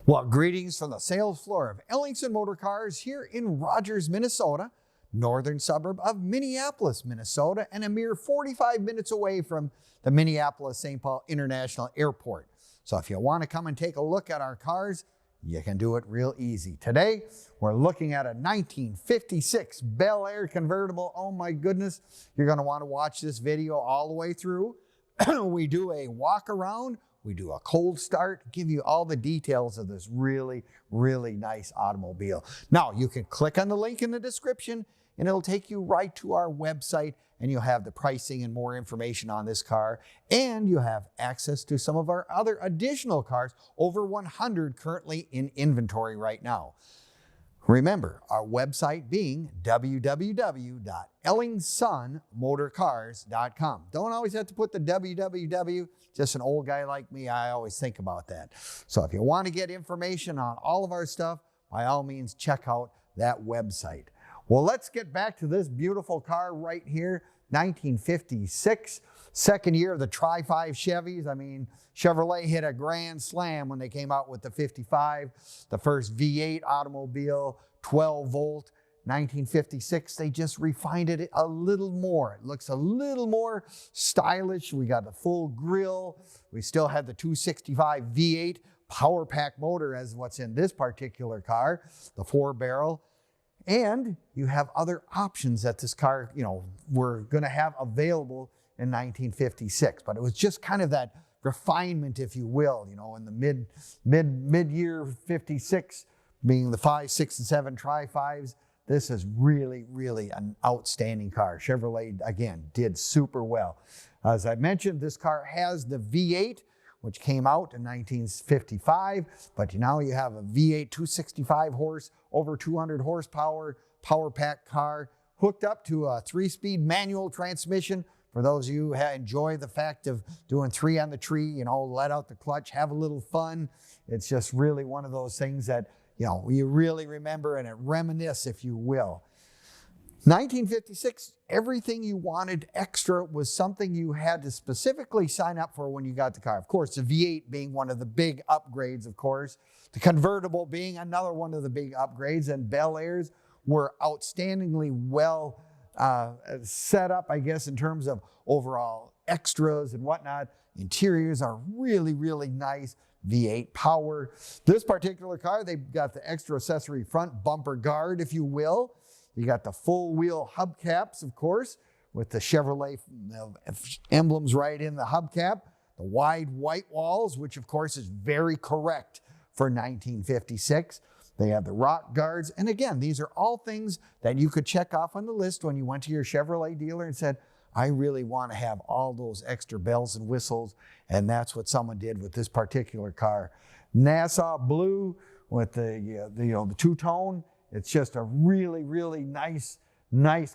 Well, greetings from the sales floor of Ellingson Motor Cars here in Rogers, Minnesota, northern suburb of Minneapolis, Minnesota, and a mere 45 minutes away from the Minneapolis-St. Paul International Airport. So if you want to come and take a look at our cars, you can do it real easy. Today, we're looking at a 1956 Bel Air Convertible. Oh my goodness, you're going to want to watch this video all the way through. We do a walk around. We do a cold start, give you all the details of this really, really nice automobile. Now, you can click on the link in the description and it'll take you right to our website and you'll have the pricing and more information on this car. And you have access to some of our other additional cars, over 100 currently in inventory right now. Remember, our website being www.ellingsonmotorcars.com. Don't always have to put the www. Just an old guy like me, I always think about that. So if you want to get information on all of our stuff, by all means, check out that website. Well, let's get back to this beautiful car right here, 1956, second year of the Tri-Five Chevys. I mean, Chevrolet hit a grand slam when they came out with the 55, the first V8 automobile, 12 volt. 1956, they just refined it a little more. It looks a little more stylish. We got the full grille. We still have the 265 V8 Power Pack motor as what's in this particular car, the 4-barrel. And you have other options that this car, we're going to have available in 1956. But it was just kind of that refinement, if you will, in the mid-year 56, being the 5, 6, and 7 Tri-Fives. This is really, really an outstanding car. Chevrolet, again, did super well. As I mentioned, this car has the V8, which came out in 1955, but now you have a V8 265 horse, over 200 horsepower, Power Pack car, hooked up to a 3-speed manual transmission. For those of you who enjoy the fact of doing 3 on the tree, let out the clutch, have a little fun. It's just really one of those things that you really remember and it reminisce, if you will. 1956, everything you wanted extra was something you had to specifically sign up for when you got the car. Of course, the V8 being one of the big upgrades, of course. The convertible being another one of the big upgrades. And Bel Airs were outstandingly well set up, I guess, in terms of overall extras and whatnot. Interiors are really, really nice. V8 power. This particular car, they've got the extra accessory front bumper guard, if you will. You got the full wheel hubcaps, of course, with the Chevrolet emblems right in the hubcap. The wide white walls, which of course is very correct for 1956. They have the rock guards. And again, these are all things that you could check off on the list when you went to your Chevrolet dealer and said, I really want to have all those extra bells and whistles, and that's what someone did with this particular car. Nassau blue with the two-tone. It's just a really, really nice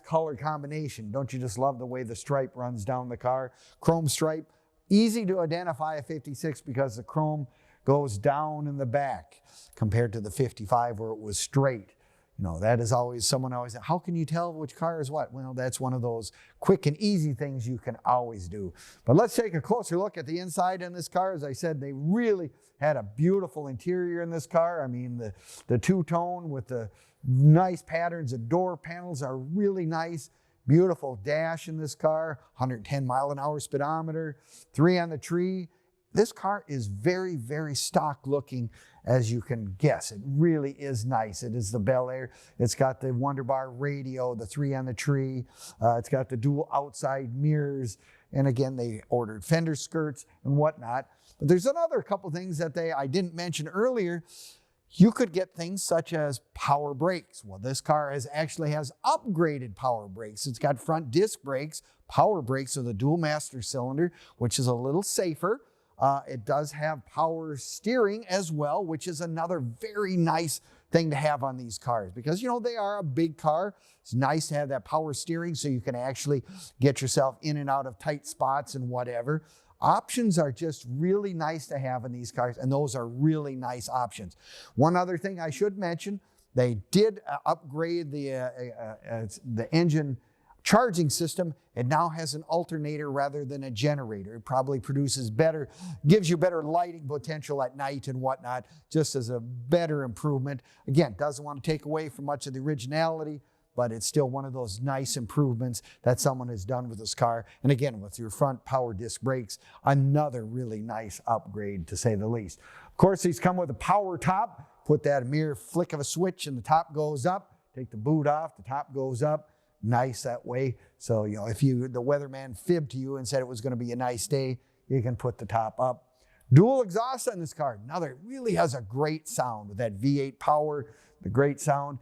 color combination. Don't you just love the way the stripe runs down the car? Chrome stripe, easy to identify a 56 because the chrome goes down in the back compared to the 55 where it was straight. That is always, someone always said, how can you tell which car is what? Well, that's one of those quick and easy things you can always do. But let's take a closer look at the inside in this car. As I said, they really had a beautiful interior in this car. I mean, the two-tone with the nice patterns, the door panels are really nice. Beautiful dash in this car, 110 mile-an-hour speedometer, 3 on the tree. This car is very, very stock looking, as you can guess. It really is nice. It is the Bel Air. It's got the Wonderbar radio, the 3 on the tree. It's got the dual outside mirrors. And again, they ordered fender skirts and whatnot. But there's another couple things that I didn't mention earlier. You could get things such as power brakes. Well, this car actually has upgraded power brakes. It's got front disc brakes, power brakes with a dual master cylinder, which is a little safer. It does have power steering as well, which is another very nice thing to have on these cars because, they are a big car. It's nice to have that power steering so you can actually get yourself in and out of tight spots and whatever. Options are just really nice to have in these cars, and those are really nice options. One other thing I should mention, they did upgrade the engine charging system, it now has an alternator rather than a generator. It probably produces better, gives you better lighting potential at night and whatnot, just as a better improvement. Again, doesn't want to take away from much of the originality, but it's still one of those nice improvements that someone has done with this car. And again, with your front power disc brakes, another really nice upgrade to say the least. Of course, these come with a power top. Put that a mere flick of a switch and the top goes up. Take the boot off, the top goes up. Nice that way. So, you know, if the weatherman fibbed to you and said it was going to be a nice day, you can put the top up. Dual exhaust on this car. Another, it really has a great sound with that V8 power, the great sound.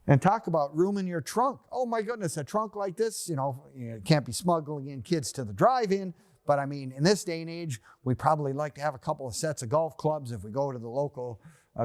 And talk about room in your trunk. Oh my goodness, a trunk like this, you can't be smuggling in kids to the drive-in. But I mean, in this day and age, we probably like to have a couple of sets of golf clubs if we go to the local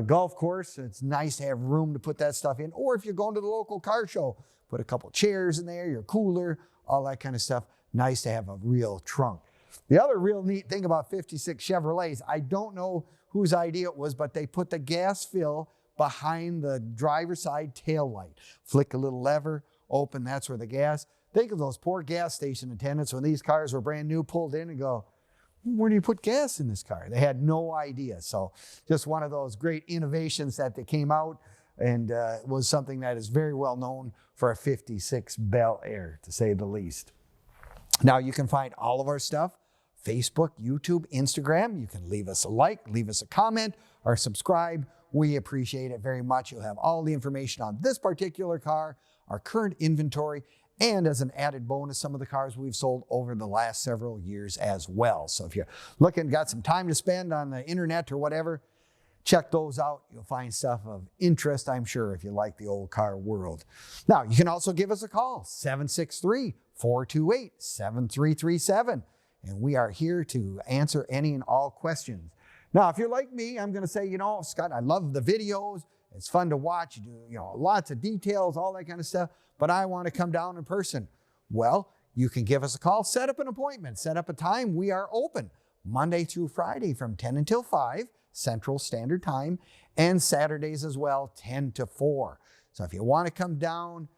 golf course. It's nice to have room to put that stuff in. Or if you're going to the local car show, put a couple chairs in there, your cooler, all that kind of stuff. Nice to have a real trunk. The other real neat thing about 56 Chevrolets, I don't know whose idea it was, but they put the gas fill behind the driver's side tail light. Flick a little lever, open, that's where the gas. Think of those poor gas station attendants when these cars were brand new, pulled in and go, where do you put gas in this car? They had no idea. So just one of those great innovations that they came out, and was something that is very well known for a 56 Bel Air, to say the least. Now you can find all of our stuff, Facebook, YouTube, Instagram. You can leave us a like, leave us a comment, or subscribe. We appreciate it very much. You'll have all the information on this particular car, our current inventory, and as an added bonus, some of the cars we've sold over the last several years as well. So if you're looking, got some time to spend on the internet or whatever, check those out. You'll find stuff of interest, I'm sure, if you like the old car world. Now, you can also give us a call, 763-428-7337. And we are here to answer any and all questions. Now, if you're like me, I'm going to say, Scott, I love the videos. It's fun to watch. You do, lots of details, all that kind of stuff. But I want to come down in person. Well, you can give us a call, set up an appointment, set up a time. We are open Monday through Friday from 10 until 5. Central Standard Time, and Saturdays as well, 10 to 4. So if you want to come down,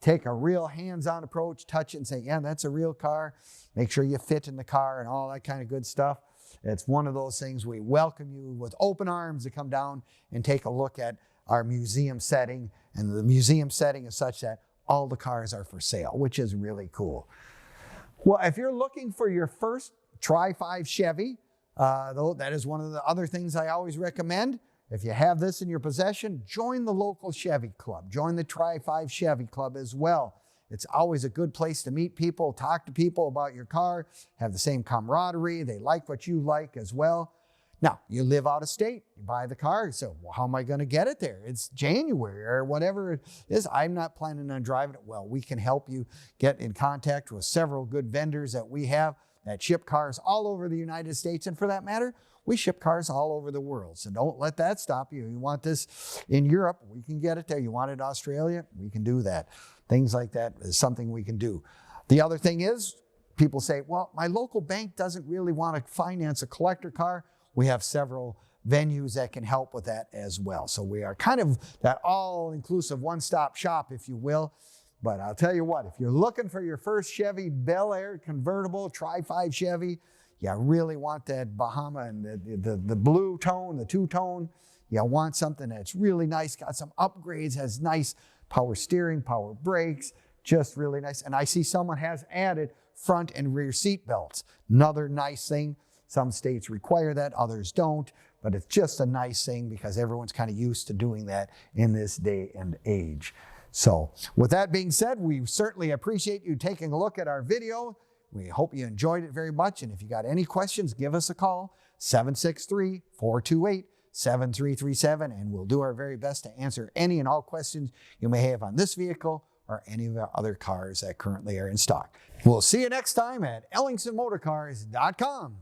take a real hands-on approach, touch it and say, yeah, that's a real car. Make sure you fit in the car and all that kind of good stuff. It's one of those things we welcome you with open arms to come down and take a look at our museum setting. And the museum setting is such that all the cars are for sale, which is really cool. Well, if you're looking for your first Tri-Five Chevy, though that is one of the other things I always recommend. If you have this in your possession, join the local Chevy Club. Join the Tri-Five Chevy Club as well. It's always a good place to meet people, talk to people about your car, have the same camaraderie. They like what you like as well. Now, you live out of state, you buy the car, so well, how am I going to get it there? It's January or whatever it is. I'm not planning on driving it. Well, we can help you get in contact with several good vendors that we have that ship cars all over the United States. And for that matter, we ship cars all over the world. So don't let that stop you. You want this in Europe, we can get it there. You want it in Australia, we can do that. Things like that is something we can do. The other thing is, people say, well, my local bank doesn't really want to finance a collector car. We have several venues that can help with that as well. So we are kind of that all-inclusive one-stop shop, if you will. But I'll tell you what, if you're looking for your first Chevy Bel Air Convertible, Tri-Five Chevy, you really want that Bahama and the blue tone, the two-tone. You want something that's really nice, got some upgrades, has nice power steering, power brakes, just really nice. And I see someone has added front and rear seat belts. Another nice thing. Some states require that, others don't. But it's just a nice thing because everyone's kind of used to doing that in this day and age. So with that being said, we certainly appreciate you taking a look at our video. We hope you enjoyed it very much. And if you got any questions, give us a call, 763-428-7337. And we'll do our very best to answer any and all questions you may have on this vehicle or any of the other cars that currently are in stock. We'll see you next time at EllingsonMotorCars.com.